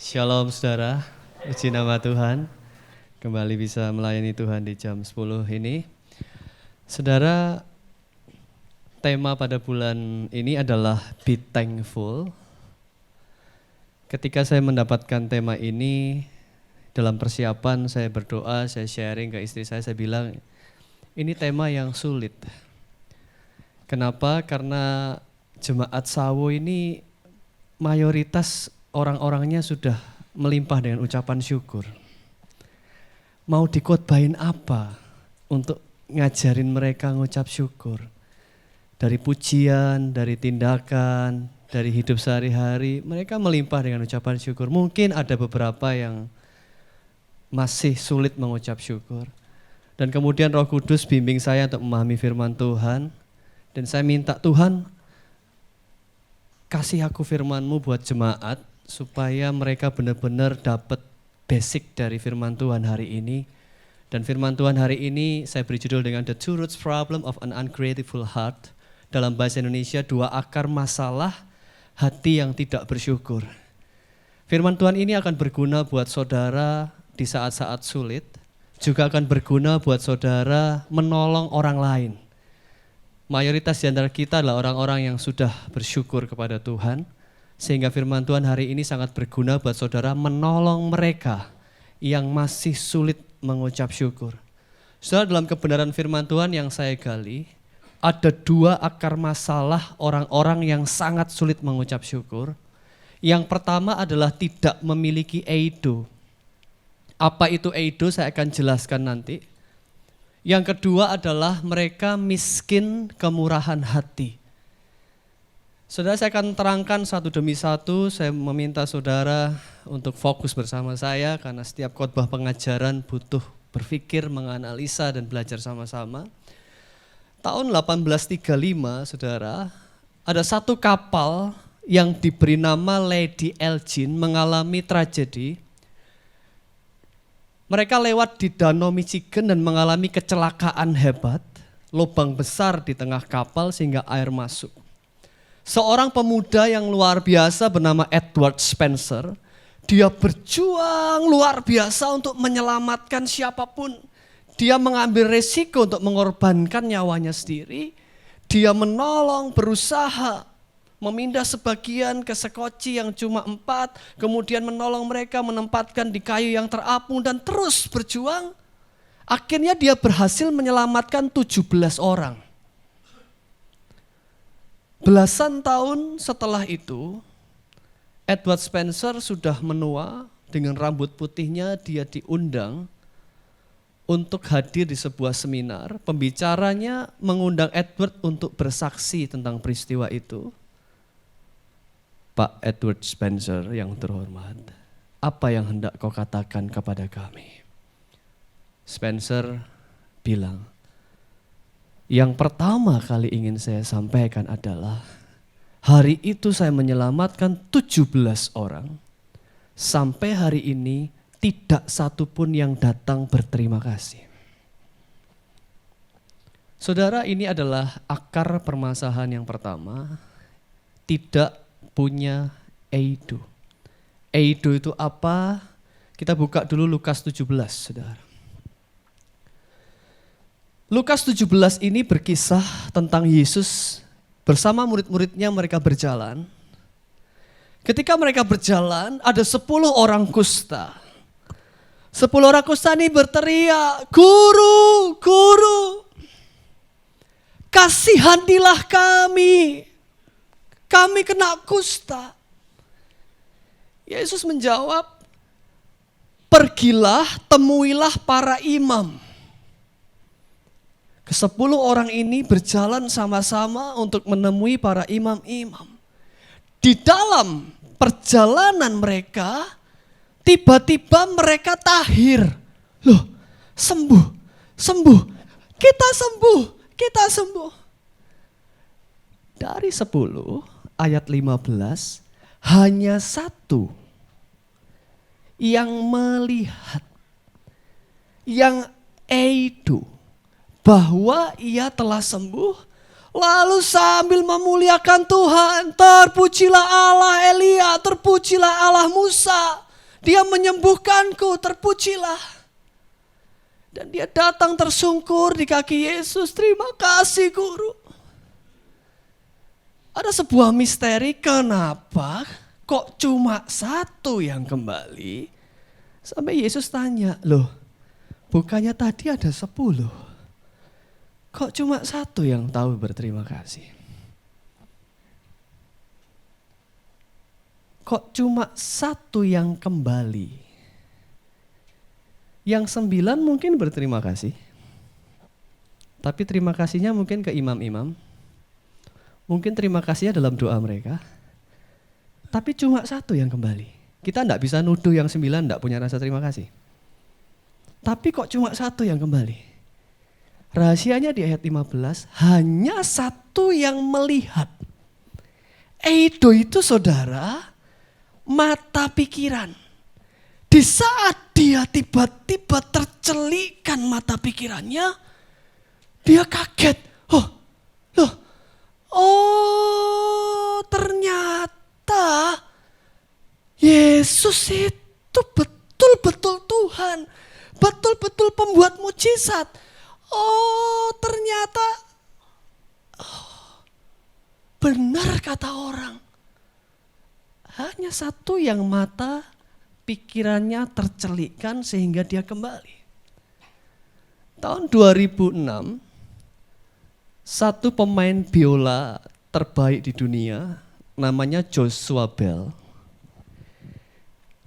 Shalom saudara, puji nama Tuhan. Kembali bisa melayani Tuhan di jam 10 ini. Saudara, tema pada bulan ini adalah Be Thankful. Ketika saya mendapatkan tema ini, dalam persiapan saya berdoa, saya sharing ke istri saya bilang, ini tema yang sulit. Kenapa? Karena jemaat Sawo ini mayoritas orang-orangnya sudah melimpah dengan ucapan syukur. Mau dikhotbahin apa untuk ngajarin mereka ngucap syukur? Dari pujian, dari tindakan, dari hidup sehari-hari, mereka melimpah dengan ucapan syukur. Mungkin ada beberapa yang masih sulit mengucap syukur. Dan kemudian Roh Kudus bimbing saya untuk memahami firman Tuhan. Dan saya minta Tuhan, kasih aku firman-Mu buat jemaat, supaya mereka benar-benar dapat basic dari firman Tuhan hari ini. Dan firman Tuhan hari ini saya beri judul dengan The Two Roots Problem of an Ungrateful Heart. Dalam bahasa Indonesia, 2 akar masalah hati yang tidak bersyukur. Firman Tuhan ini akan berguna buat saudara di saat-saat sulit, juga akan berguna buat saudara menolong orang lain. Mayoritas di antara kita adalah orang-orang yang sudah bersyukur kepada Tuhan, sehingga firman Tuhan hari ini sangat berguna buat saudara menolong mereka yang masih sulit mengucap syukur. Saudara, dalam kebenaran firman Tuhan yang saya gali, ada 2 akar masalah orang-orang yang sangat sulit mengucap syukur. Yang pertama adalah tidak memiliki eido. Apa itu eido saya akan jelaskan nanti. Yang kedua adalah mereka miskin kemurahan hati. Saudara, saya akan terangkan satu demi satu. Saya meminta saudara untuk fokus bersama saya karena setiap khotbah pengajaran butuh berpikir, menganalisa dan belajar sama-sama. Tahun 1835, saudara, ada satu kapal yang diberi nama Lady Elgin mengalami tragedi. Mereka lewat di Danau Michigan dan mengalami kecelakaan hebat, lubang besar di tengah kapal sehingga air masuk. Seorang pemuda yang luar biasa bernama Edward Spencer, dia berjuang luar biasa untuk menyelamatkan siapapun. Dia mengambil resiko untuk mengorbankan nyawanya sendiri. Dia menolong, berusaha memindah sebagian ke sekoci yang cuma 4, kemudian menolong mereka menempatkan di kayu yang terapung dan terus berjuang. Akhirnya dia berhasil menyelamatkan 17 orang. Belasan tahun setelah itu, Edward Spencer sudah menua, dengan rambut putihnya dia diundang untuk hadir di sebuah seminar. Pembicaranya mengundang Edward untuk bersaksi tentang peristiwa itu. Pak Edward Spencer yang terhormat, apa yang hendak kau katakan kepada kami? Spencer bilang, yang pertama kali ingin saya sampaikan adalah hari itu saya menyelamatkan 17 orang. Sampai hari ini tidak satu pun yang datang berterima kasih. Saudara, ini adalah akar permasalahan yang pertama, tidak punya eido. Eido itu apa? Kita buka dulu Lukas 17, saudara. Lukas 17 ini berkisah tentang Yesus bersama murid-muridnya, mereka berjalan. Ketika mereka berjalan, ada 10 orang kusta. 10 orang kusta ini berteriak, "Guru, Guru, kasihanilah kami. Kami kena kusta." Yesus menjawab, "Pergilah, temuilah para imam." Ke-10 orang ini berjalan sama-sama untuk menemui para imam-imam. Di dalam perjalanan mereka, tiba-tiba mereka tahir. Loh, sembuh, sembuh, kita sembuh, kita sembuh. Dari 10 ayat 15, hanya 1 yang melihat, yang eido, bahwa ia telah sembuh, lalu sambil memuliakan Tuhan, terpujilah Allah Elia, terpujilah Allah Musa, Dia menyembuhkanku, terpujilah. Dan dia datang tersungkur di kaki Yesus. Terima kasih guru. Ada sebuah misteri, kenapa kok cuma satu yang kembali? Sampai Yesus tanya, loh bukannya tadi ada 10? Kok cuma satu yang tahu berterima kasih? Kok cuma satu yang kembali? Yang 9 mungkin berterima kasih. Tapi terima kasihnya mungkin ke imam-imam. Mungkin terima kasihnya dalam doa mereka. Tapi cuma satu yang kembali. Kita enggak bisa nuduh yang 9 enggak punya rasa terima kasih. Tapi kok cuma satu yang kembali? Rahasianya di ayat 15, hanya satu yang melihat. Eido itu saudara, mata pikiran. Di saat dia tiba-tiba tercelikkan mata pikirannya, dia kaget. Oh ternyata Yesus itu betul-betul Tuhan, betul-betul pembuat mujizat. Oh ternyata benar kata orang. Hanya satu yang mata pikirannya tercelikkan sehingga dia kembali. Tahun 2006, satu pemain biola terbaik di dunia, namanya Joshua Bell.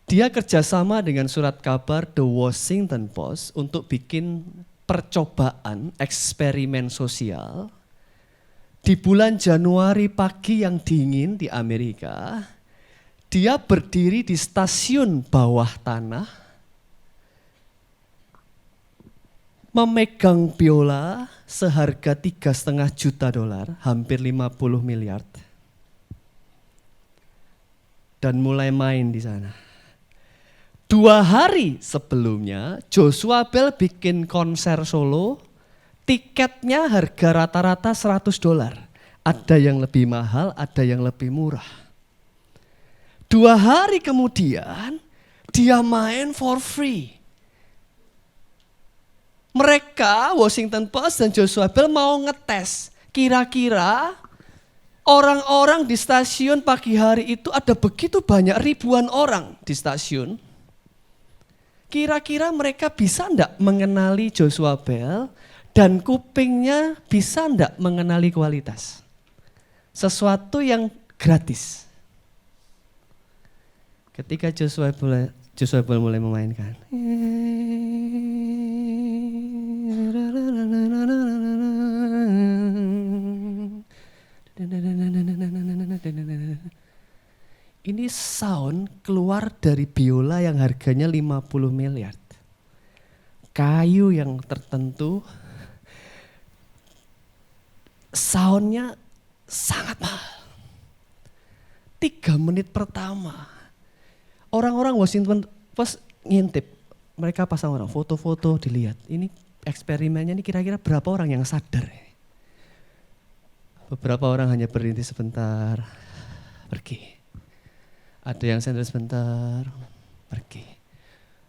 Dia kerjasama dengan surat kabar The Washington Post untuk bikin percobaan eksperimen sosial. Di bulan Januari pagi yang dingin di Amerika, dia berdiri di stasiun bawah tanah, memegang biola seharga $3,5 juta, hampir 50 miliar. Dan mulai main di sana. 2 hari sebelumnya, Joshua Bell bikin konser solo, tiketnya harga rata-rata $100. Ada yang lebih mahal, ada yang lebih murah. 2 hari kemudian, dia main for free. Mereka, Washington Post dan Joshua Bell mau ngetes. Kira-kira orang-orang di stasiun pagi hari itu ada begitu banyak ribuan orang di stasiun. Kira-kira mereka bisa enggak mengenali Joshua Bell dan kupingnya bisa enggak mengenali kualitas. Sesuatu yang gratis. Ketika Joshua Bell mulai memainkan. Ini sound keluar dari biola yang harganya 50 miliar. Kayu yang tertentu. Soundnya sangat mahal. 3 menit pertama. Orang-orang Washington Post ngintip, mereka pasang orang foto-foto dilihat. Ini eksperimennya ini kira-kira berapa orang yang sadar? Beberapa orang hanya berhenti sebentar, pergi. Ada yang sadar sebentar, pergi.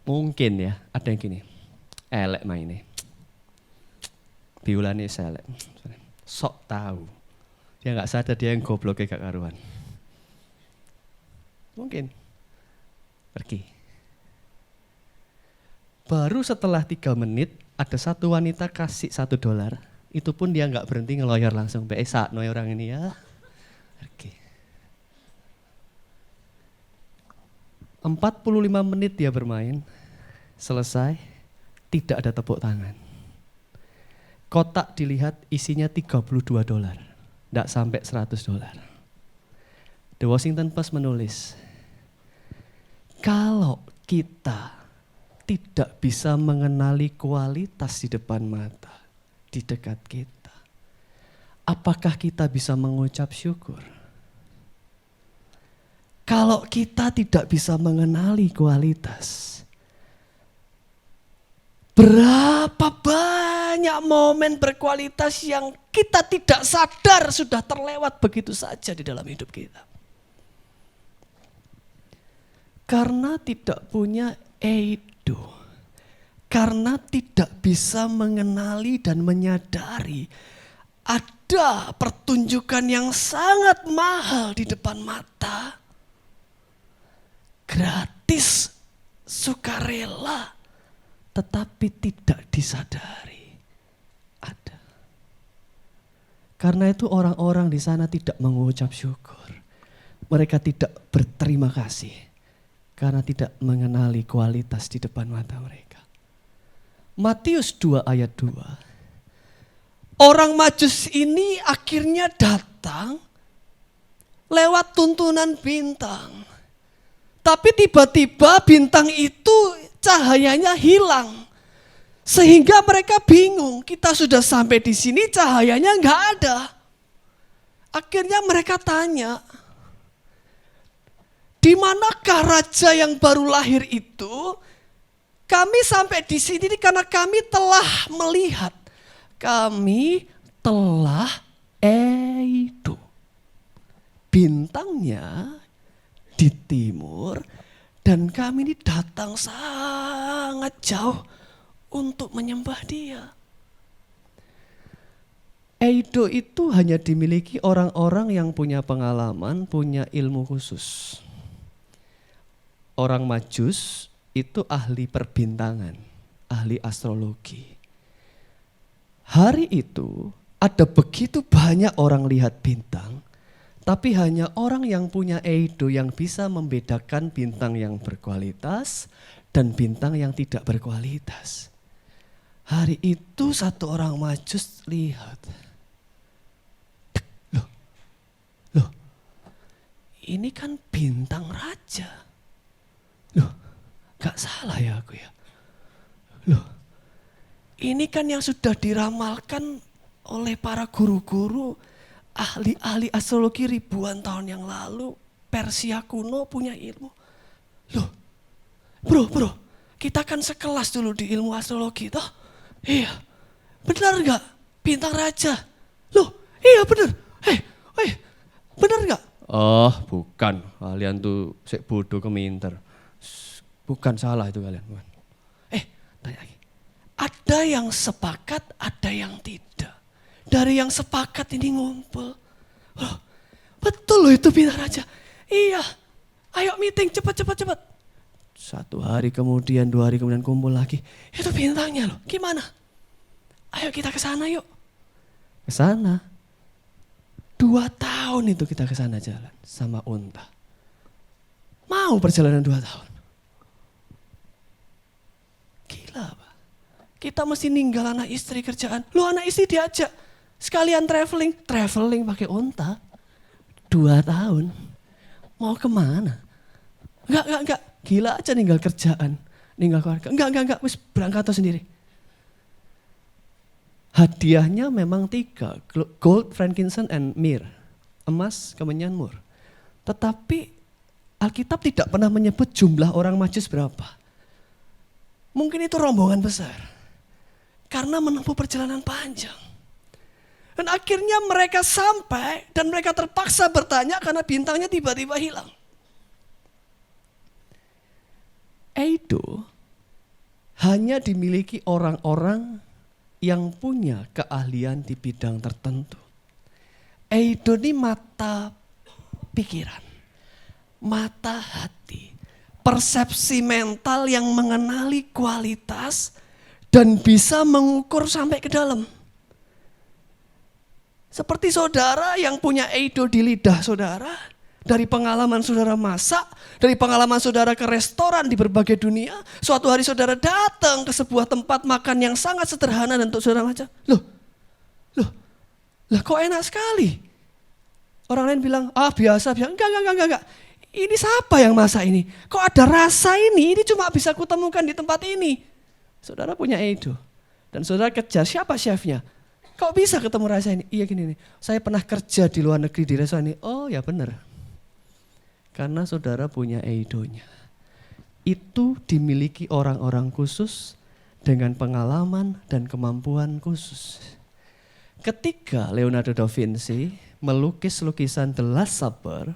Mungkin ya, ada yang gini, elek mainnya. Biolanya elek, sok tahu. Dia nggak sadar dia yang gobloknya gak karuan. Mungkin. Pergi. Baru setelah 3 menit ada satu wanita kasih $1. Itu pun dia nggak berhenti ngeloyor langsung. Sakno orang ini ya. Pergi. 45 menit dia bermain. Selesai. Tidak ada tepuk tangan. Kotak dilihat isinya $32. Nggak sampai $100. The Washington Post menulis, kalau kita tidak bisa mengenali kualitas di depan mata, di dekat kita, apakah kita bisa mengucap syukur? Kalau kita tidak bisa mengenali kualitas, berapa banyak momen berkualitas yang kita tidak sadar sudah terlewat begitu saja di dalam hidup kita. Karena tidak punya eido. Karena tidak bisa mengenali dan menyadari ada pertunjukan yang sangat mahal di depan mata. Gratis, sukarela, tetapi tidak disadari. Ada. Karena itu orang-orang di sana tidak mengucap syukur. Mereka tidak berterima kasih karena tidak mengenali kualitas di depan mata mereka. Matius 2 ayat 2. Orang Majus ini akhirnya datang lewat tuntunan bintang. Tapi tiba-tiba bintang itu cahayanya hilang. Sehingga mereka bingung, kita sudah sampai di sini cahayanya enggak ada. Akhirnya mereka tanya, di manakah raja yang baru lahir itu? Kami sampai di sini karena kami telah melihat. Kami telah eido. Bintangnya di timur dan kami ini datang sangat jauh untuk menyembah dia. Eido itu hanya dimiliki orang-orang yang punya pengalaman, punya ilmu khusus. Orang Majus itu ahli perbintangan, ahli astrologi. Hari itu ada begitu banyak orang lihat bintang, tapi hanya orang yang punya eido yang bisa membedakan bintang yang berkualitas dan bintang yang tidak berkualitas. Hari itu satu orang Majus lihat, loh, ini kan bintang raja. Loh, gak salah ya aku ya. Loh, ini kan yang sudah diramalkan oleh para guru-guru, ahli-ahli astrologi ribuan tahun yang lalu. Persia kuno punya ilmu. Loh, bro, kita kan sekelas dulu di ilmu astrologi toh. Iya, benar gak? Bintang raja. Loh, iya benar. Benar gak? Oh, bukan. Kalian tuh sek bodoh keminter. Bukan, salah itu kalian. Bukan. Tanya lagi. Ada yang sepakat, ada yang tidak. Dari yang sepakat ini ngumpul. Loh, betul loh itu bintang raja. Iya, ayo meeting cepat. Satu hari kemudian, 2 hari kemudian kumpul lagi. Itu bintangnya loh, gimana? Ayo kita ke sana yuk. Ke sana. 2 tahun itu kita ke sana jalan sama unta. Mau perjalanan 2 tahun. Gila Pak. Kita mesti ninggal anak istri kerjaan. Lu anak istri diajak. Sekalian traveling pakai unta. 2 tahun. Mau kemana? Enggak. Gila aja ninggal kerjaan. Ninggal keluarga. Enggak. Wis berangkat sendiri. Hadiahnya memang 3. Gold, frankincense, and myrrh. Emas, kemenyan, mur. Tetapi Alkitab tidak pernah menyebut jumlah orang Majus berapa. Mungkin itu rombongan besar. Karena menempuh perjalanan panjang. Dan akhirnya mereka sampai dan mereka terpaksa bertanya karena bintangnya tiba-tiba hilang. Eido hanya dimiliki orang-orang yang punya keahlian di bidang tertentu. Eido ini mata pikiran, mata hati. Persepsi mental yang mengenali kualitas dan bisa mengukur sampai ke dalam. Seperti saudara yang punya eido di lidah saudara, dari pengalaman saudara masak, dari pengalaman saudara ke restoran di berbagai dunia, suatu hari saudara datang ke sebuah tempat makan yang sangat sederhana dan untuk saudara macam, loh kok enak sekali. Orang lain bilang, biasa. Enggak. Ini siapa yang masak ini? Kok ada rasa ini cuma bisa kutemukan di tempat ini. Saudara punya eido. Dan saudara kejar, siapa chefnya? Kok bisa ketemu rasa ini? Iya gini nih, saya pernah kerja di luar negeri di restoran ini. Oh ya benar. Karena saudara punya eidonya. Itu dimiliki orang-orang khusus dengan pengalaman dan kemampuan khusus. Ketika Leonardo da Vinci melukis lukisan The Last Supper,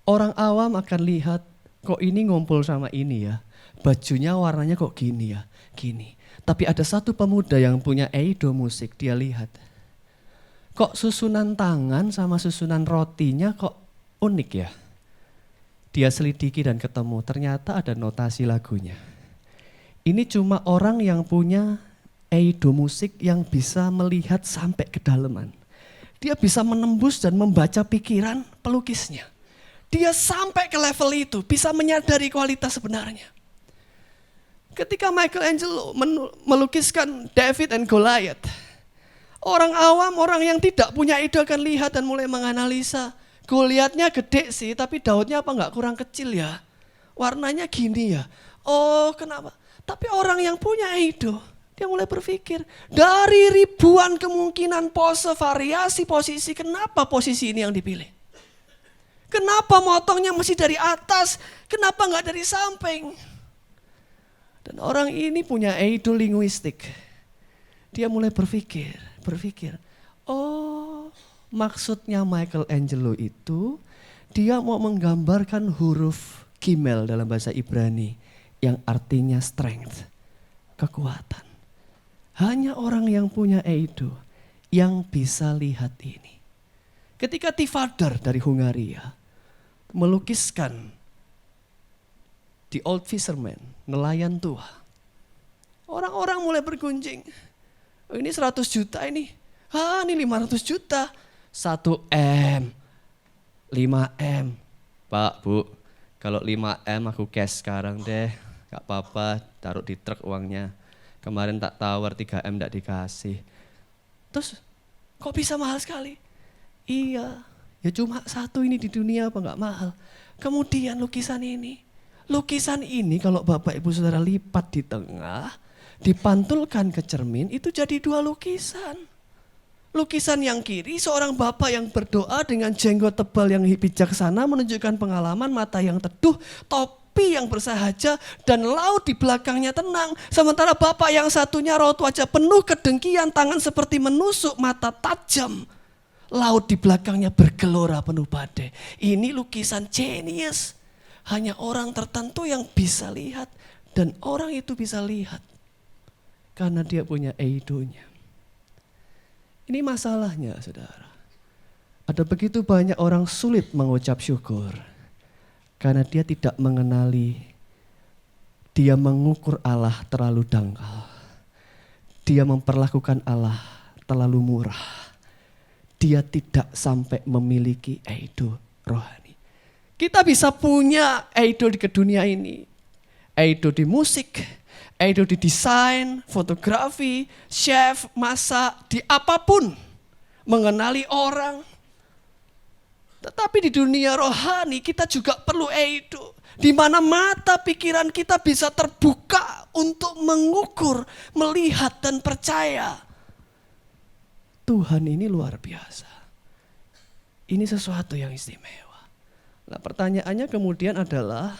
Orang awam akan lihat, kok ini ngumpul sama ini ya. Bajunya warnanya kok gini ya, gini. Tapi ada satu pemuda yang punya eido musik, dia lihat. Kok susunan tangan sama susunan rotinya kok unik ya. Dia selidiki dan ketemu, ternyata ada notasi lagunya. Ini cuma orang yang punya eido musik yang bisa melihat sampai kedalaman. Dia bisa menembus dan membaca pikiran pelukisnya. Dia sampai ke level itu, bisa menyadari kualitas sebenarnya. Ketika Michelangelo melukiskan David and Goliath, orang awam, orang yang tidak punya ide akan lihat dan mulai menganalisa. Goliathnya gede sih, tapi Daudnya apa enggak kurang kecil ya? Warnanya gini ya. Oh kenapa? Tapi orang yang punya ide, dia mulai berpikir, dari ribuan kemungkinan pose, variasi posisi, kenapa posisi ini yang dipilih? Kenapa motongnya mesti dari atas? Kenapa enggak dari samping? Dan orang ini punya ide linguistik. Dia mulai berpikir, oh maksudnya Michelangelo itu dia mau menggambarkan huruf Gimel dalam bahasa Ibrani yang artinya strength, kekuatan. Hanya orang yang punya ide yang bisa lihat ini. Ketika Tivadar dari Hungaria melukiskan The Old Fisherman, nelayan tua. Orang-orang mulai bergunjing. Oh, ini 100 juta ini. Ini 500 juta. 1 M, 5 M. Pak, Bu, kalau 5 M aku cash sekarang deh. Gak apa-apa, taruh di truk uangnya. Kemarin tak tawar 3 M gak dikasih. Terus, kok bisa mahal sekali? Iya, ya cuma satu ini di dunia apa gak mahal. Kemudian lukisan ini kalau Bapak Ibu Saudara lipat di tengah, dipantulkan ke cermin, itu jadi 2 lukisan. Lukisan yang kiri seorang bapak yang berdoa dengan jenggot tebal yang bijaksana menunjukkan pengalaman, mata yang teduh, topi yang bersahaja, dan laut di belakangnya tenang. Sementara bapak yang satunya raut wajah penuh kedengkian, tangan seperti menusuk, mata tajam. Laut di belakangnya bergelora penuh badai. Ini lukisan genius. Hanya orang tertentu yang bisa lihat, dan orang itu bisa lihat karena dia punya eidonya. Ini masalahnya, saudara. Ada begitu banyak orang sulit mengucap syukur karena dia tidak mengenali, dia mengukur Allah terlalu dangkal. Dia memperlakukan Allah terlalu murah. Dia tidak sampai memiliki eido rohani. Kita bisa punya eido di dunia ini. Eido di musik, eido di desain, fotografi, chef, masak, di apapun. Mengenali orang. Tetapi di dunia rohani kita juga perlu eido. Di mana mata pikiran kita bisa terbuka untuk mengukur, melihat dan percaya. Tuhan ini luar biasa. Ini sesuatu yang istimewa. Nah, pertanyaannya kemudian adalah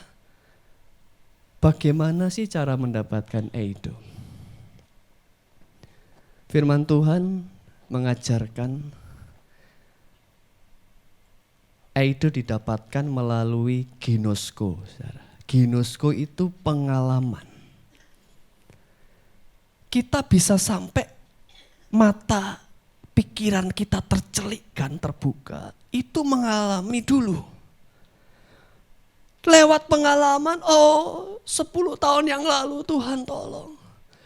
bagaimana sih cara mendapatkan eido? Firman Tuhan mengajarkan eido didapatkan melalui ginosko. Ginosko itu pengalaman. Kita bisa sampai mata pikiran kita tercelikkan, terbuka. Itu mengalami dulu. Lewat pengalaman, 10 tahun yang lalu Tuhan tolong.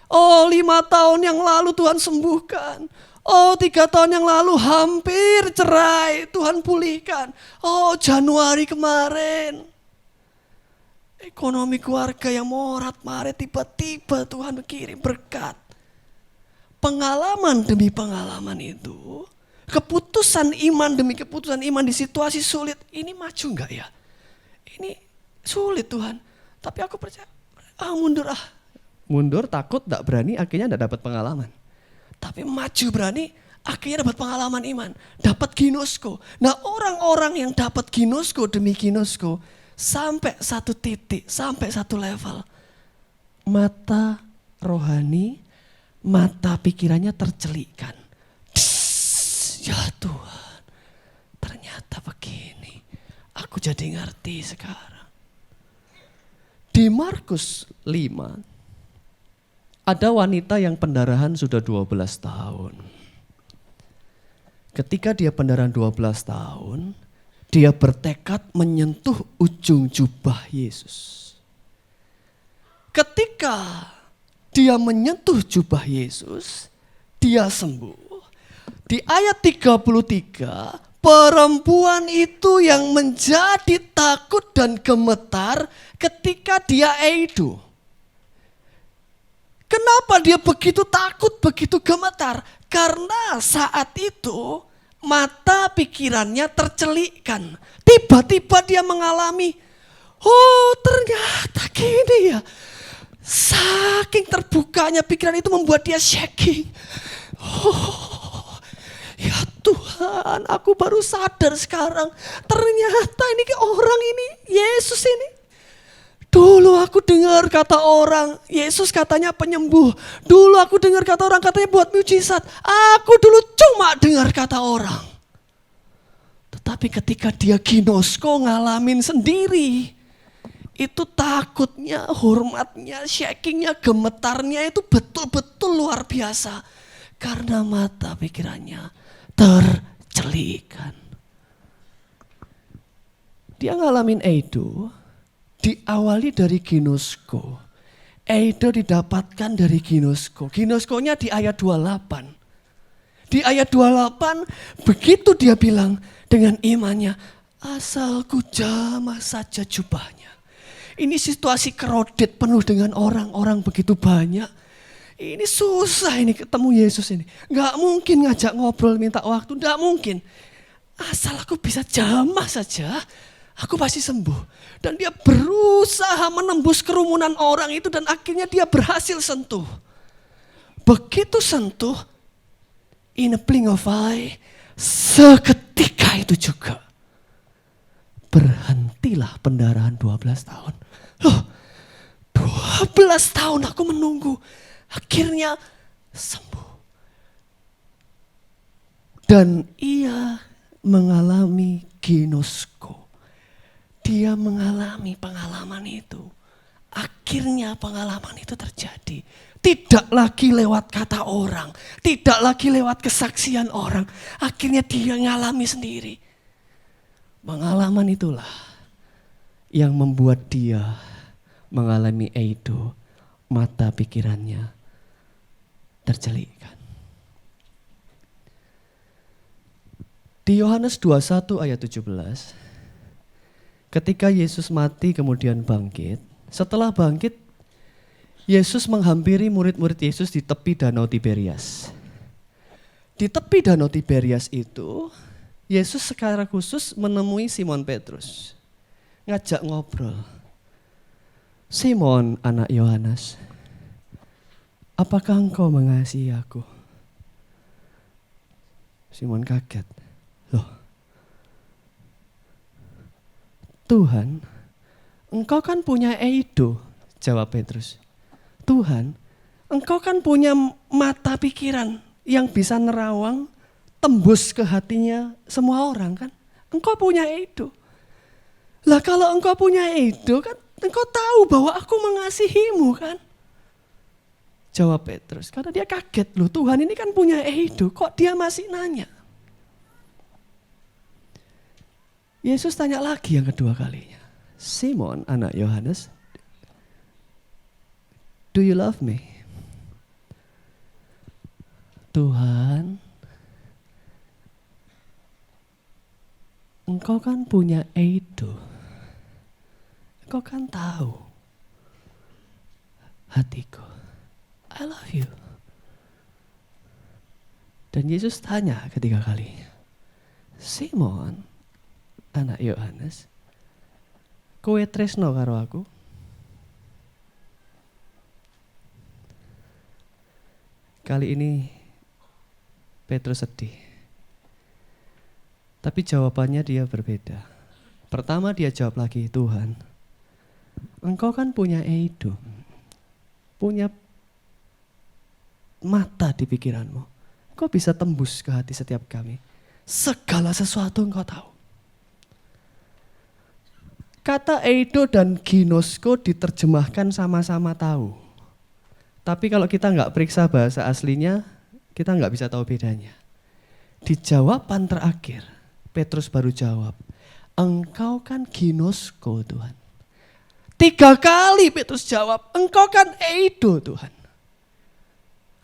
5 tahun yang lalu Tuhan sembuhkan. 3 tahun yang lalu hampir cerai, Tuhan pulihkan. Januari kemarin, ekonomi keluarga yang morat-marit, tiba-tiba Tuhan kirim berkat. Pengalaman demi pengalaman itu, keputusan iman demi keputusan iman di situasi sulit, ini maju enggak ya? Ini sulit Tuhan, tapi aku percaya, mundur. Mundur, takut, tak berani, akhirnya tidak dapat pengalaman. Tapi maju berani, akhirnya dapat pengalaman iman, dapat ginosko. Nah, orang-orang yang dapat ginosko demi ginosko, sampai satu titik, sampai satu level, mata rohani, mata pikirannya tercelikkan. Ya Tuhan, ternyata begini. aku jadi ngerti sekarang. Di Markus 5, ada wanita yang pendarahan sudah 12 tahun. Ketika dia pendarahan 12 tahun, dia bertekad menyentuh ujung jubah Yesus. Ketika dia menyentuh jubah Yesus, dia sembuh. Di ayat 33, perempuan itu yang menjadi takut dan gemetar ketika dia eido. Kenapa dia begitu takut, begitu gemetar? Karena saat itu mata pikirannya tercelikkan. Tiba-tiba dia mengalami, oh ternyata gini ya. Saking terbukanya pikiran itu membuat dia shaking. Oh, ya Tuhan, aku baru sadar sekarang. Ternyata ini orang ini, Yesus ini. Dulu aku dengar kata orang, Yesus katanya penyembuh. Dulu aku dengar kata orang katanya buat mujizat. Aku dulu cuma dengar kata orang. Tetapi ketika dia ginosko ngalamin sendiri, itu takutnya, hormatnya, shakingnya, gemetarnya itu betul-betul luar biasa. Karena mata pikirannya tercelikkan. Dia ngalamin eido. Diawali dari ginosko. Eido didapatkan dari ginosko. Ginoskonya di ayat 28. Di ayat 28 begitu dia bilang dengan imannya, asalku jamah saja jubahnya. Ini situasi crowded penuh dengan orang-orang begitu banyak. Ini susah ini ketemu Yesus ini. Gak mungkin ngajak ngobrol minta waktu, gak mungkin. Asal aku bisa jamah saja, aku pasti sembuh. Dan dia berusaha menembus kerumunan orang itu dan akhirnya dia berhasil sentuh. Begitu sentuh, in a blink of eye, seketika itu juga berhentilah pendarahan 12 tahun. Loh, 12 tahun aku menunggu, akhirnya sembuh. Dan ia mengalami ginosko. Dia mengalami pengalaman itu. Akhirnya pengalaman itu terjadi. Tidak lagi lewat kata orang. Tidak lagi lewat kesaksian orang. Akhirnya dia ngalami sendiri. Pengalaman itulah yang membuat dia mengalami eido. Mata pikirannya tercelikkan. Di Yohanes 21 ayat 17. Ketika Yesus mati kemudian bangkit, setelah bangkit, Yesus menghampiri murid-murid Yesus di tepi Danau Tiberias. Di tepi Danau Tiberias itu, Yesus secara khusus menemui Simon Petrus. Ngajak ngobrol. Simon, anak Yohanes, apakah engkau mengasihi aku? Simon kaget. Loh, Tuhan, engkau kan punya eido, jawab Petrus. Tuhan, engkau kan punya mata pikiran yang bisa nerawang, tembus ke hatinya semua orang kan. Engkau punya eido. Lah kalau engkau punya eido kan, engkau tahu bahwa aku mengasihimu kan. Jawab Petrus, karena dia kaget loh, Tuhan ini kan punya eido, kok dia masih nanya. Yesus tanya lagi yang kedua kalinya. Simon, anak Yohanes, do you love me? Tuhan, engkau kan punya eido. Engkau kan tahu hatiku. I love you. Dan Yesus tanya ketiga kalinya. Simon, anak Yohanes, kowe tresno karo aku? Kali ini Petrus sedih. Tapi jawabannya dia berbeda. Pertama dia jawab lagi, Tuhan, engkau kan punya eido, punya mata di pikiranmu. Engkau bisa tembus ke hati setiap kami. Segala sesuatu engkau tahu. Kata eido dan ginosko diterjemahkan sama-sama tahu. Tapi kalau kita nggak periksa bahasa aslinya, kita nggak bisa tahu bedanya. Di jawaban terakhir, Petrus baru jawab, engkau kan ginosko Tuhan. 3 kali Petrus jawab, engkau kan eido Tuhan.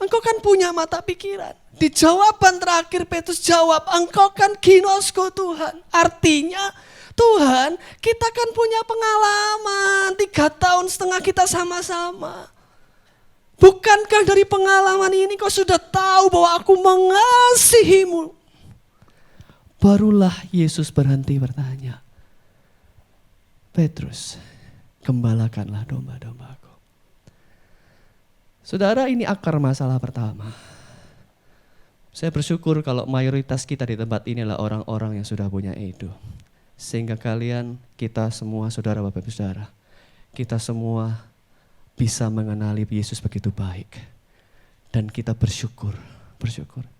Engkau kan punya mata pikiran. Di jawaban terakhir Petrus jawab, engkau kan ginosko Tuhan. Artinya Tuhan, kita kan punya pengalaman 3,5 tahun kita sama-sama. Bukankah dari pengalaman ini kau sudah tahu bahwa aku mengasihimu? Barulah Yesus berhenti bertanya, Petrus, gembalakanlah domba-dombaku. Saudara, ini akar masalah pertama. Saya bersyukur kalau mayoritas kita di tempat ini adalah orang-orang yang sudah punya eido. Sehingga kita semua saudara bapak ibu saudara, kita semua bisa mengenali Yesus begitu baik. Dan kita bersyukur.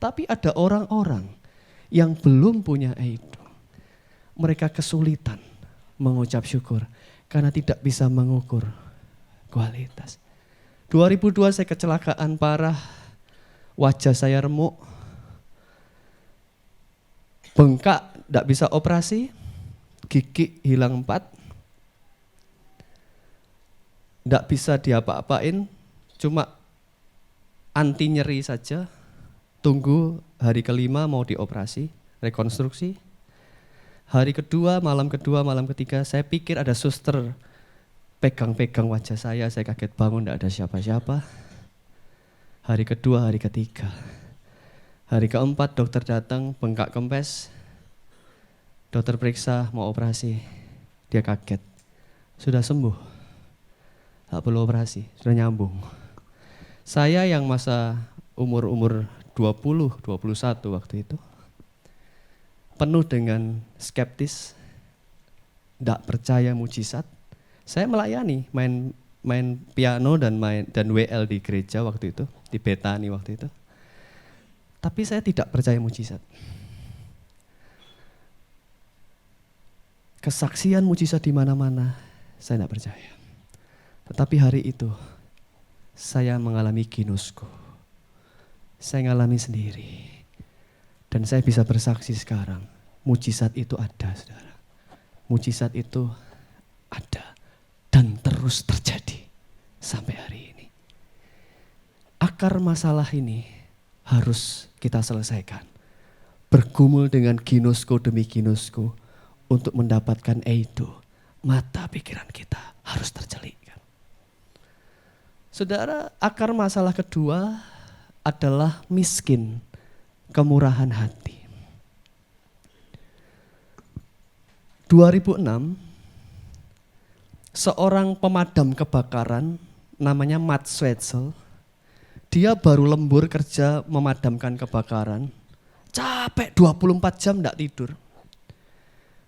Tapi ada orang-orang yang belum punya eido. Mereka kesulitan mengucap syukur karena tidak bisa mengukur kualitas. 2002 saya kecelakaan parah, wajah saya remuk, bengkak, tidak bisa operasi, gigi hilang 4, tidak bisa diapa-apain, cuma anti nyeri saja, tunggu hari kelima mau dioperasi, rekonstruksi. Hari kedua, malam ketiga, saya pikir ada suster pegang-pegang wajah saya kaget bangun, tidak ada siapa-siapa. Hari kedua, hari ketiga. Hari keempat dokter datang, bengkak kempes. Dokter periksa, mau operasi. Dia kaget. Sudah sembuh. Tak perlu operasi, sudah nyambung. Saya yang masa umur 20, 21 waktu itu. Penuh dengan skeptis. Tidak percaya mujizat. Saya melayani, main piano dan WL di gereja waktu itu, di Betani waktu itu. Tapi saya tidak percaya mujizat. Kesaksian mujizat di mana-mana, saya tidak percaya. Tetapi hari itu, saya mengalami ginosko. Saya mengalami sendiri. Dan saya bisa bersaksi sekarang, mujizat itu ada, saudara. Mujizat itu ada. Dan terus terjadi sampai hari ini. Akar masalah ini harus kita selesaikan. Bergumul dengan ginosko demi ginosko untuk mendapatkan eido. Mata pikiran kita harus tercelikkan. Saudara, akar masalah kedua adalah miskin, kemurahan hati. 2006, seorang pemadam kebakaran namanya Matt Swetzel, dia baru lembur kerja memadamkan kebakaran, capek 24 jam tidak tidur.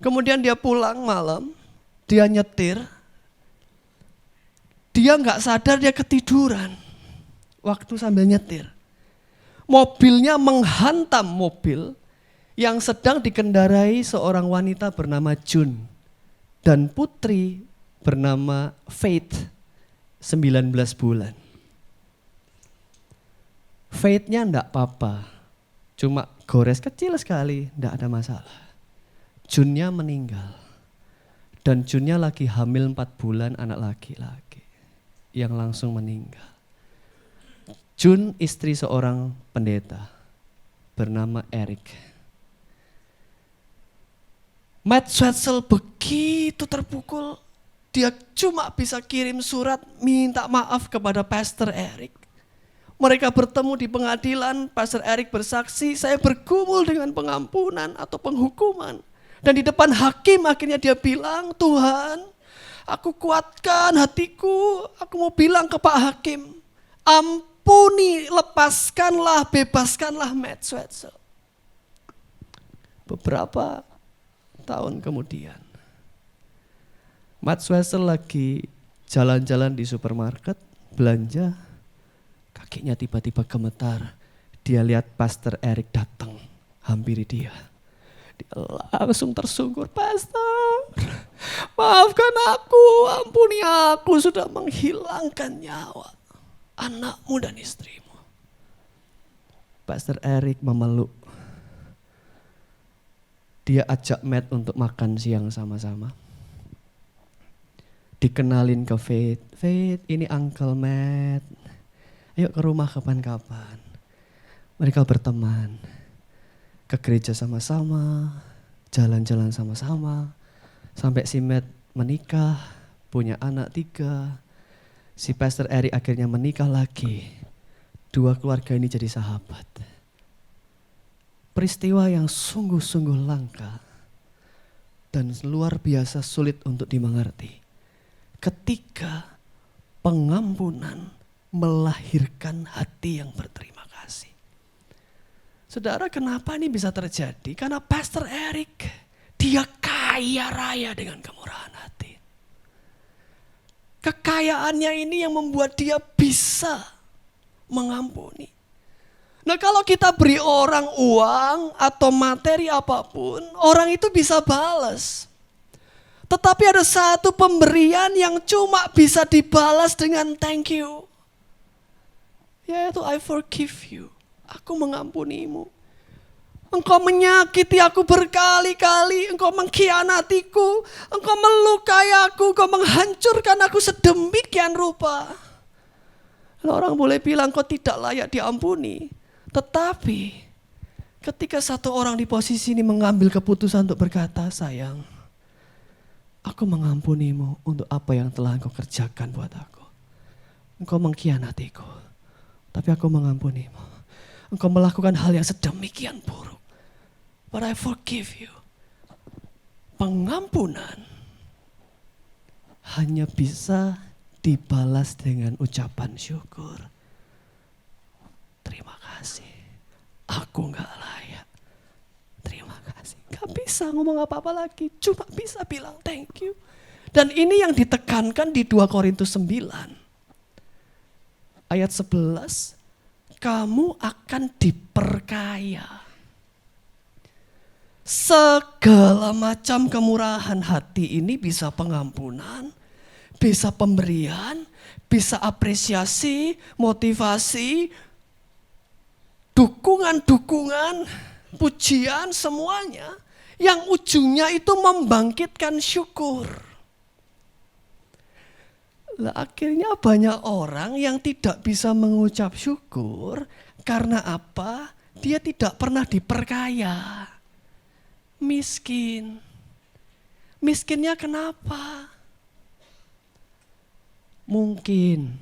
Kemudian dia pulang malam, dia nyetir, dia nggak sadar dia ketiduran waktu sambil nyetir. Mobilnya menghantam mobil yang sedang dikendarai seorang wanita bernama June dan putri bernama Faith, 19 bulan. Faith-nya enggak apa-apa, cuma gores kecil sekali, enggak ada masalah. June-nya meninggal, dan June-nya lagi hamil 4 bulan anak laki-laki yang langsung meninggal. June istri seorang pendeta bernama Eric. Matt Swetzel begitu terpukul, dia cuma bisa kirim surat minta maaf kepada Pastor Eric. Mereka bertemu di pengadilan, Pastor Eric bersaksi, saya bergumul dengan pengampunan atau penghukuman. Dan di depan hakim akhirnya dia bilang, Tuhan, aku kuatkan hatiku, aku mau bilang ke Pak Hakim, ampuni, lepaskanlah, bebaskanlah Matt Swetzel. Beberapa tahun kemudian, Matt Swetzel lagi jalan-jalan di supermarket, belanja, kakinya tiba-tiba gemetar. Dia lihat Pastor Eric datang, hampiri dia. Dia langsung tersungkur, Pastor, Maafkan aku, ampuni aku sudah menghilangkan nyawa anakmu dan istrimu. Pastor Eric memeluk. Dia ajak Matt untuk makan siang sama-sama. Dikenalin ke Faith. Faith, ini Uncle Matt. Ayo ke rumah kapan-kapan. Mereka berteman. Ke gereja sama-sama. Jalan-jalan sama-sama. Sampai si Matt menikah. Punya anak 3. Si Pastor Eric akhirnya menikah lagi. 2 keluarga ini jadi sahabat. Peristiwa yang sungguh-sungguh langka. Dan luar biasa sulit untuk dimengerti. Ketika pengampunan melahirkan hati yang berterima kasih. Saudara, kenapa ini bisa terjadi? Karena Pastor Eric, dia kaya raya dengan kemurahan hati. Kekayaannya ini yang membuat dia bisa mengampuni. Nah, kalau kita beri orang uang atau materi apapun, orang itu bisa balas. Tetapi ada satu pemberian yang cuma bisa dibalas dengan thank you. Yaitu I forgive you. Aku mengampunimu. Engkau menyakiti aku berkali-kali. Engkau mengkhianatiku. Engkau melukai aku. Engkau menghancurkan aku sedemikian rupa. Lalu orang boleh bilang kau tidak layak diampuni. Tetapi ketika satu orang di posisi ini mengambil keputusan untuk berkata, sayang, aku mengampunimu untuk apa yang telah engkau kerjakan buat aku. Engkau mengkhianatiku, tapi aku mengampunimu. Engkau melakukan hal yang sedemikian buruk, but I forgive you. Pengampunan hanya bisa dibalas dengan ucapan syukur. Terima kasih, aku gak layak. Terima kasih, gak bisa ngomong apa-apa lagi, cuma bisa bilang thank you. Dan ini yang ditekankan di 2 Korintus 9. Ayat 11, kamu akan diperkaya. Segala macam kemurahan hati ini bisa pengampunan, bisa pemberian, bisa apresiasi, motivasi, dukungan-dukungan, pujian, semuanya yang ujungnya itu membangkitkan syukur. Lah, akhirnya banyak orang yang tidak bisa mengucap syukur karena apa? Dia tidak pernah diperkaya. Miskin. Miskinnya kenapa? Mungkin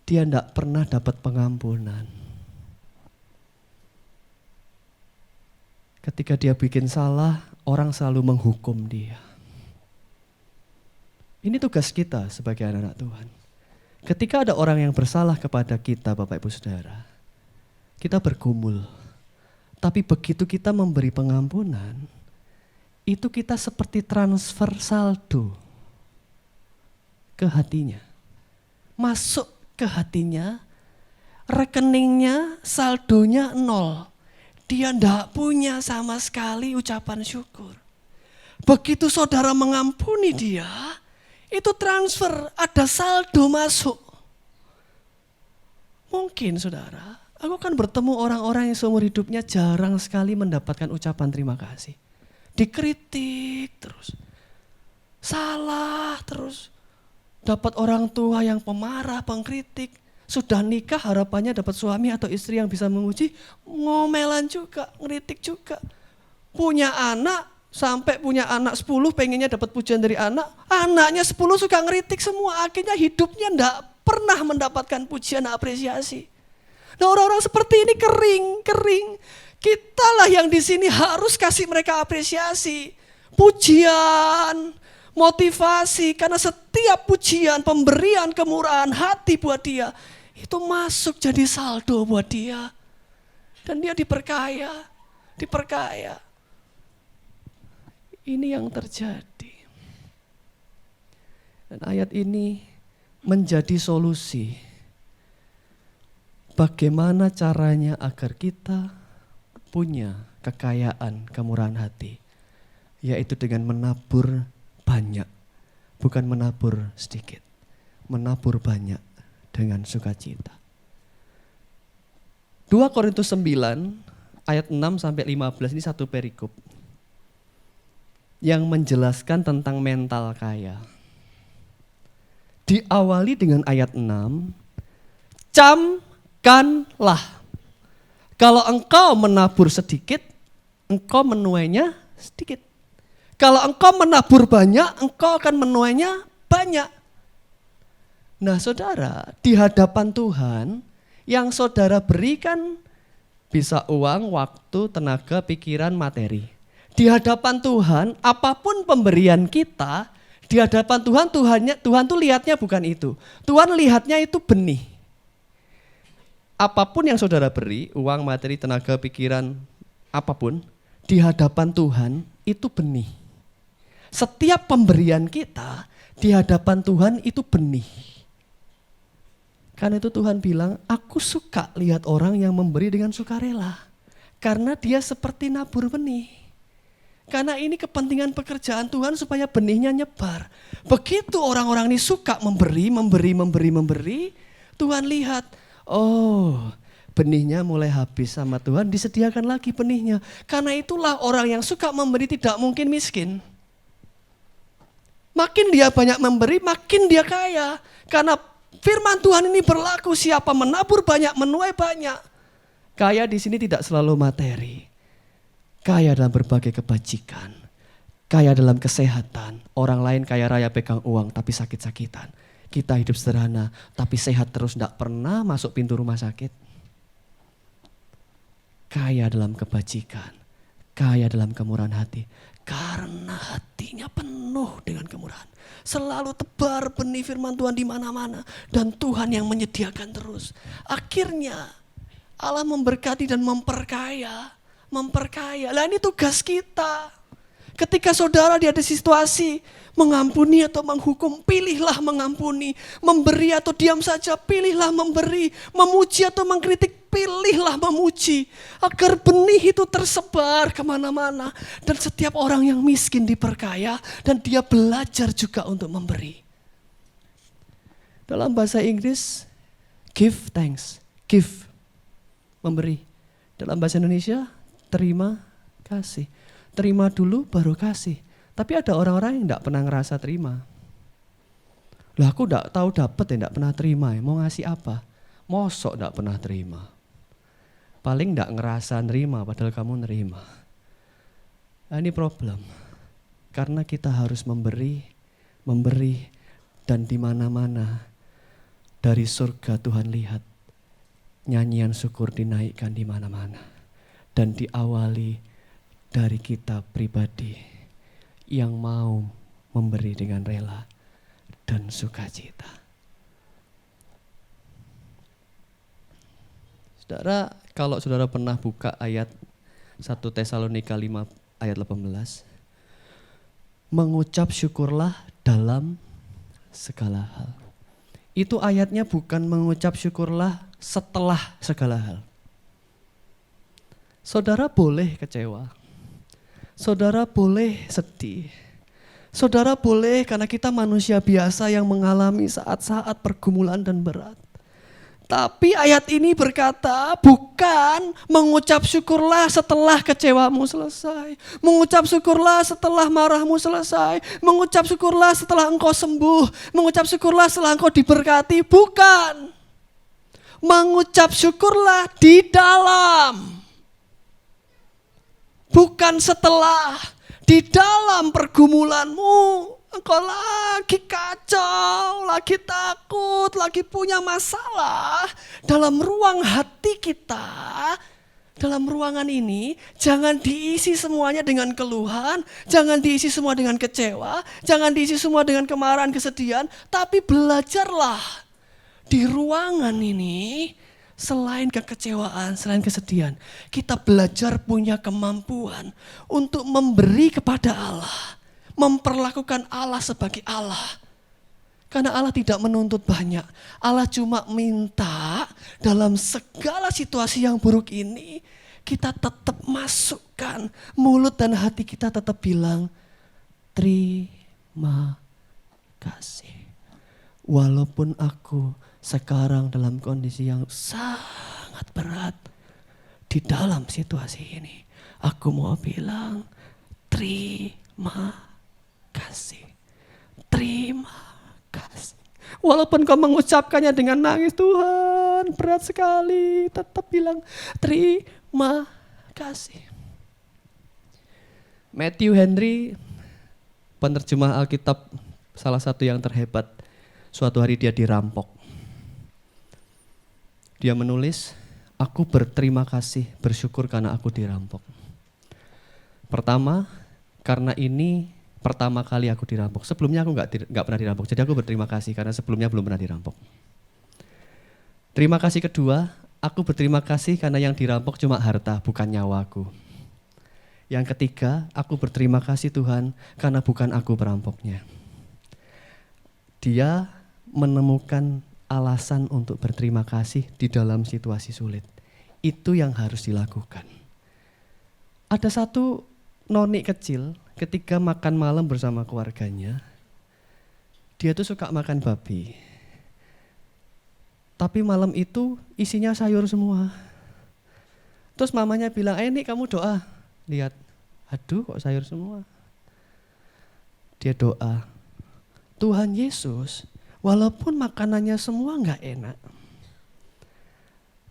dia tidak pernah dapat pengampunan. Ketika dia bikin salah, orang selalu menghukum dia. Ini tugas kita sebagai anak-anak Tuhan. Ketika ada orang yang bersalah kepada kita, Bapak Ibu Saudara, kita bergumul. Tapi begitu kita memberi pengampunan, itu kita seperti transfer saldo ke hatinya. Masuk ke hatinya, rekeningnya, saldonya 0. Dia tidak punya sama sekali ucapan syukur. Begitu saudara mengampuni dia, itu transfer, ada saldo masuk. Mungkin saudara, aku kan bertemu orang-orang yang seumur hidupnya jarang sekali mendapatkan ucapan terima kasih. Dikritik terus, salah terus. Dapat orang tua yang pemarah, pengkritik. Sudah nikah harapannya dapat suami atau istri yang bisa memuji, ngomelan juga, ngeritik juga. Punya anak, sampai punya anak 10 pengennya dapat pujian dari anak, anaknya 10 suka ngeritik semua, akhirnya hidupnya enggak pernah mendapatkan pujian dan apresiasi. Nah, orang-orang seperti ini kering. Kitalah yang di sini harus kasih mereka apresiasi, pujian, motivasi, karena setiap pujian, pemberian kemurahan hati buat dia, itu masuk jadi saldo buat dia. Dan dia diperkaya. Ini yang terjadi. Dan ayat ini menjadi solusi. Bagaimana caranya agar kita punya kekayaan kemurahan hati. Yaitu dengan menabur banyak, bukan menabur sedikit. Menabur banyak dengan sukacita. 2 Korintus 9 ayat 6 sampai 15 ini satu perikop yang menjelaskan tentang mental kaya. Diawali dengan ayat 6, camkanlah. Kalau engkau menabur sedikit, engkau menuainya sedikit. Kalau engkau menabur banyak, engkau akan menuainya banyak. Nah saudara, di hadapan Tuhan, yang saudara berikan bisa uang, waktu, tenaga, pikiran, materi. Di hadapan Tuhan, apapun pemberian kita, di hadapan Tuhan tuh lihatnya bukan itu. Tuhan lihatnya itu benih. Apapun yang saudara beri, uang, materi, tenaga, pikiran, apapun, di hadapan Tuhan itu benih. Setiap pemberian kita di hadapan Tuhan itu benih. Karena itu Tuhan bilang, aku suka lihat orang yang memberi dengan sukarela. Karena dia seperti nabur benih. Karena ini kepentingan pekerjaan Tuhan supaya benihnya nyebar. Begitu orang-orang ini suka memberi, Tuhan lihat, oh benihnya mulai habis sama Tuhan, disediakan lagi benihnya. Karena itulah orang yang suka memberi tidak mungkin miskin. Makin dia banyak memberi, makin dia kaya. Karena firman Tuhan ini berlaku, siapa menabur banyak, menuai banyak. Kaya di sini tidak selalu materi. Kaya dalam berbagai kebajikan. Kaya dalam kesehatan. Orang lain kaya raya pegang uang tapi sakit-sakitan. Kita hidup sederhana tapi sehat terus, tidak pernah masuk pintu rumah sakit. Kaya dalam kebajikan. Kaya dalam kemurahan hati. Karena hatinya penuh dengan kemurahan. Selalu tebar benih firman Tuhan di mana-mana. Dan Tuhan yang menyediakan terus. Akhirnya Allah memberkati dan memperkaya. Lah ini tugas kita. Ketika saudara di ada situasi mengampuni atau menghukum, pilihlah mengampuni. Memberi atau diam saja, pilihlah memberi. Memuji atau mengkritik, pilihlah memuji. Agar benih itu tersebar kemana-mana. Dan setiap orang yang miskin diperkaya dan dia belajar juga untuk memberi. Dalam bahasa Inggris, give thanks, give, memberi. Dalam bahasa Indonesia, terima kasih. Terima dulu baru kasih. Tapi ada orang-orang yang tidak pernah ngerasa terima. Lah aku tidak tahu dapat ya, tidak pernah terima ya. Mau ngasih apa? Mosok tidak pernah terima. Paling tidak ngerasa nerima padahal kamu nerima. Nah, ini problem. Karena kita harus memberi, dan di mana-mana dari surga Tuhan lihat nyanyian syukur dinaikkan di mana-mana. Dan diawali dari kita pribadi yang mau memberi dengan rela dan sukacita. Saudara, kalau saudara pernah buka ayat 1 Tesalonika 5 ayat 18. Mengucap syukurlah dalam segala hal. Itu ayatnya bukan mengucap syukurlah setelah segala hal. Saudara boleh kecewa. Saudara boleh sedih. Saudara boleh karena kita manusia biasa yang mengalami saat-saat pergumulan dan berat. Tapi ayat ini berkata bukan mengucap syukurlah setelah kecewamu selesai. Mengucap syukurlah setelah marahmu selesai. Mengucap syukurlah setelah engkau sembuh. Mengucap syukurlah setelah engkau diberkati. Bukan. Mengucap syukurlah di dalam. Bukan setelah, di dalam pergumulanmu, engkau lagi kacau, lagi takut, lagi punya masalah. Dalam ruang hati kita, dalam ruangan ini, jangan diisi semuanya dengan keluhan, jangan diisi semua dengan kecewa, jangan diisi semua dengan kemarahan, kesedihan, tapi belajarlah di ruangan ini. Selain kekecewaan, selain kesedihan, kita belajar punya kemampuan untuk memberi kepada Allah. Memperlakukan Allah sebagai Allah. Karena Allah tidak menuntut banyak. Allah cuma minta dalam segala situasi yang buruk ini, kita tetap masukkan mulut dan hati kita tetap bilang, terima kasih. Walaupun aku sekarang dalam kondisi yang sangat berat di dalam situasi ini, aku mau bilang terima kasih. Terima kasih. Walaupun kau mengucapkannya dengan nangis, Tuhan berat sekali, tetap bilang terima kasih. Matthew Henry, penerjemah Alkitab salah satu yang terhebat, suatu hari dia dirampok. Dia menulis, aku berterima kasih, bersyukur karena aku dirampok. Pertama, karena ini pertama kali aku dirampok. Sebelumnya aku nggak pernah dirampok, jadi aku berterima kasih karena sebelumnya belum pernah dirampok. Terima kasih kedua, aku berterima kasih karena yang dirampok cuma harta, bukan nyawaku. Yang ketiga, aku berterima kasih Tuhan karena bukan aku perampoknya. Dia menemukan alasan untuk berterima kasih di dalam situasi sulit. Itu yang harus dilakukan. Ada satu noni kecil ketika makan malam bersama keluarganya, dia tuh suka makan babi. Tapi malam itu isinya sayur semua. Terus mamanya bilang, Nik kamu doa. Lihat, aduh kok sayur semua. Dia doa, Tuhan Yesus, walaupun makanannya semua gak enak,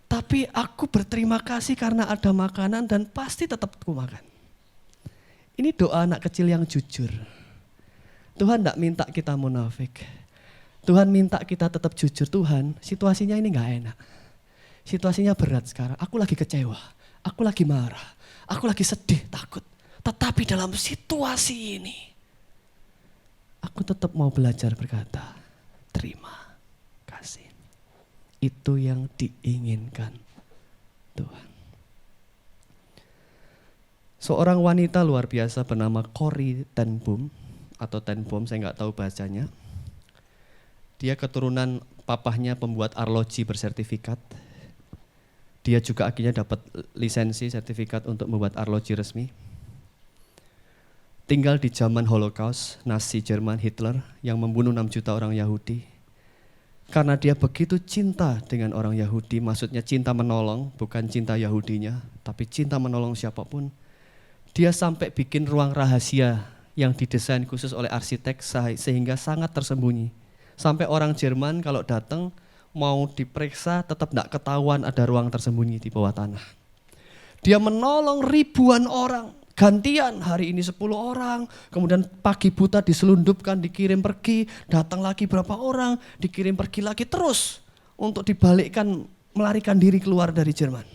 tapi aku berterima kasih karena ada makanan dan pasti tetap aku makan. Ini doa anak kecil yang jujur. Tuhan gak minta kita munafik. Tuhan minta kita tetap jujur. Tuhan, situasinya ini gak enak. Situasinya berat sekarang. Aku lagi kecewa. Aku lagi marah. Aku lagi sedih, takut. Tetapi dalam situasi ini, aku tetap mau belajar berkata, terima kasih. Itu yang diinginkan Tuhan. Seorang wanita luar biasa bernama Corrie ten Boom, atau ten Boom, saya nggak tahu bahasanya. Dia keturunan papahnya pembuat arloji bersertifikat. Dia juga akhirnya dapat lisensi sertifikat untuk membuat arloji resmi. Tinggal di zaman Holocaust, Nazi Jerman Hitler yang membunuh 6 juta orang Yahudi. Karena dia begitu cinta dengan orang Yahudi, maksudnya cinta menolong, bukan cinta Yahudinya, tapi cinta menolong siapapun. Dia sampai bikin ruang rahasia yang didesain khusus oleh arsitek sehingga sangat tersembunyi. Sampai orang Jerman kalau datang mau diperiksa tetap tidak ketahuan ada ruang tersembunyi di bawah tanah. Dia menolong ribuan orang, gantian hari ini 10 orang, kemudian pagi buta diselundupkan, dikirim pergi, datang lagi berapa orang, dikirim pergi lagi terus untuk dibalikkan, melarikan diri keluar dari Jerman.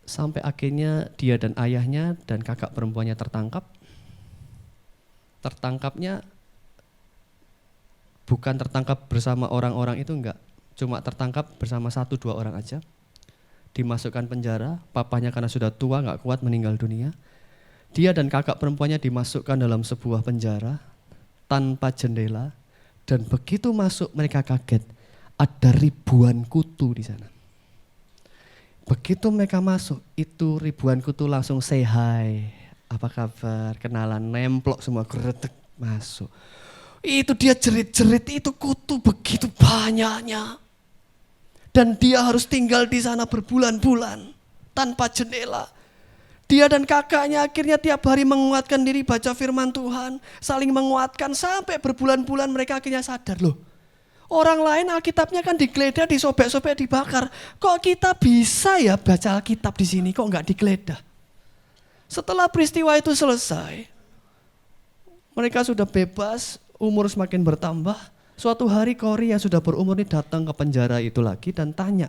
Sampai akhirnya dia dan ayahnya dan kakak perempuannya tertangkap. Tertangkapnya bukan tertangkap bersama orang-orang itu, enggak. Cuma tertangkap bersama 1-2 orang aja. Dimasukkan penjara, papanya karena sudah tua enggak kuat meninggal dunia. Dia dan kakak perempuannya dimasukkan dalam sebuah penjara tanpa jendela. Dan begitu masuk mereka kaget, ada ribuan kutu di sana. Begitu mereka masuk, itu ribuan kutu langsung say hi. Apa kabar, kenalan, nemplok semua, geretek masuk. Itu dia jerit-jerit, itu kutu begitu banyaknya. Dan dia harus tinggal di sana berbulan-bulan tanpa jendela. Dia dan kakaknya akhirnya tiap hari menguatkan diri baca firman Tuhan, saling menguatkan sampai berbulan-bulan mereka akhirnya sadar, loh. Orang lain Alkitabnya kan digeledah, disobek-sobek, dibakar. Kok kita bisa ya baca Alkitab di sini, kok enggak digeledah? Setelah peristiwa itu selesai, mereka sudah bebas, umur semakin bertambah. Suatu hari Corrie yang sudah berumur ini datang ke penjara itu lagi dan tanya,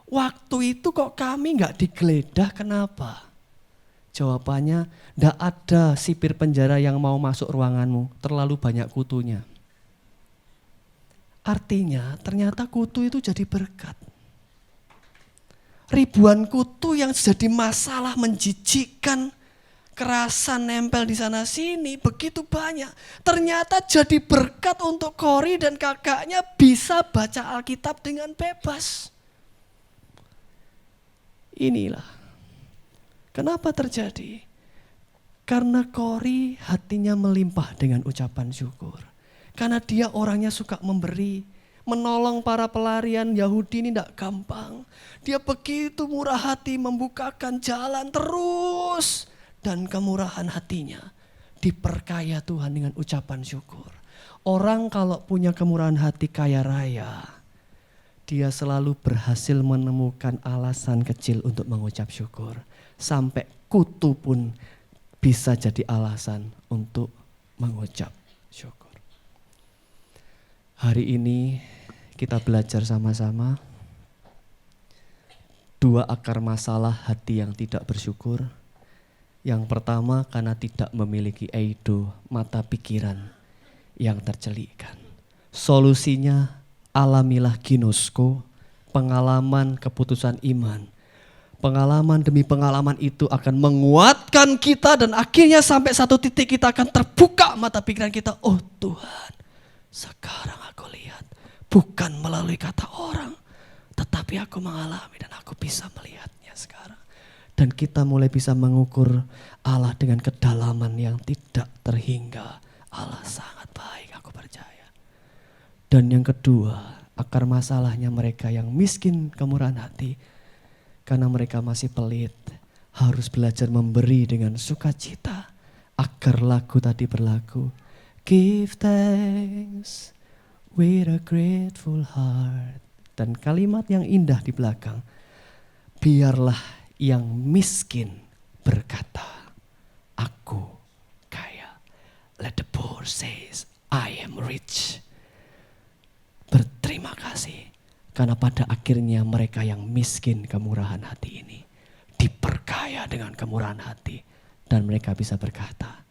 waktu itu kok kami enggak digeledah, kenapa? Jawabannya, enggak ada sipir penjara yang mau masuk ruanganmu, terlalu banyak kutunya. Artinya ternyata kutu itu jadi berkat. Ribuan kutu yang jadi masalah menjijikkan, kerasan nempel di sana sini begitu banyak. Ternyata jadi berkat untuk Corrie dan kakaknya bisa baca Alkitab dengan bebas. Inilah kenapa terjadi. Karena Kori hatinya melimpah dengan ucapan syukur. Karena dia orangnya suka memberi. Menolong para pelarian Yahudi ini tidak gampang. Dia begitu murah hati membukakan jalan terus. Dan kemurahan hatinya diperkaya Tuhan dengan ucapan syukur. Orang kalau punya kemurahan hati kaya raya, dia selalu berhasil menemukan alasan kecil untuk mengucap syukur. Sampai kutu pun bisa jadi alasan untuk mengucap syukur. Hari ini kita belajar sama-sama 2 akar masalah hati yang tidak bersyukur. Yang pertama karena tidak memiliki eido, mata pikiran yang tercelikkan. Solusinya alamilah ginosko, pengalaman keputusan iman. Pengalaman demi pengalaman itu akan menguatkan kita dan akhirnya sampai satu titik kita akan terbuka mata pikiran kita. Oh Tuhan, sekarang aku lihat bukan melalui kata orang, tetapi aku mengalami dan aku bisa melihatnya sekarang. Dan kita mulai bisa mengukur Allah dengan kedalaman yang tidak terhingga. Allah sangat baik, aku percaya. Dan yang kedua, akar masalahnya mereka yang miskin kemurahan hati, karena mereka masih pelit, harus belajar memberi dengan sukacita. Akar lagu tadi berlaku, give thanks with a grateful heart. Dan kalimat yang indah di belakang, biarlah yang miskin berkata, aku kaya. Let the poor says, I am rich. Berterima kasih. Karena pada akhirnya mereka yang miskin kemurahan hati ini diperkaya dengan kemurahan hati. Dan mereka bisa berkata,